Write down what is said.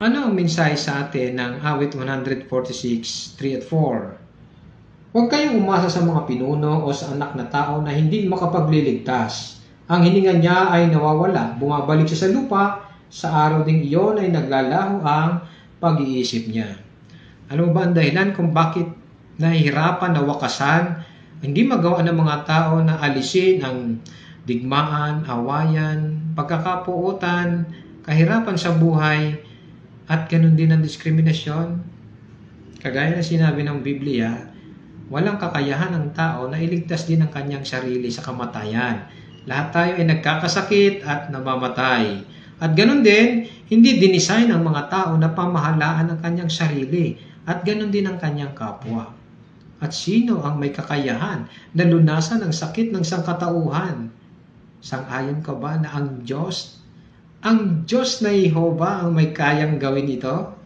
Ano ang mensahe sa atin ng awit 146, 3 at 4? Huwag kayong umasa sa mga pinuno o sa anak na tao na hindi makapagliligtas. Ang hininga niya ay nawawala, bumabalik siya sa lupa, sa araw ding iyon ay naglalaho ang pag-iisip niya. Ano ba ang dahilan kung bakit nahihirapan na wakasan, hindi magawa ng mga tao na alisin ang digmaan, awayan, pagkakapuutan, kahirapan sa buhay, at ganun din ang diskriminasyon? Kagaya na sinabi ng Biblia, walang kakayahan ng tao na iligtas din ang kanyang sarili sa kamatayan. Lahat tayo ay nagkakasakit at namamatay. At ganun din, hindi dinisign ang mga tao na pamahalaan ang kanyang sarili. At ganun din ang kanyang kapwa. At sino ang may kakayahan na lunasan ang sakit ng sangkatauhan? Sang-ayon ka ba na ang Diyos na Jehovah ang may kayang gawin ito?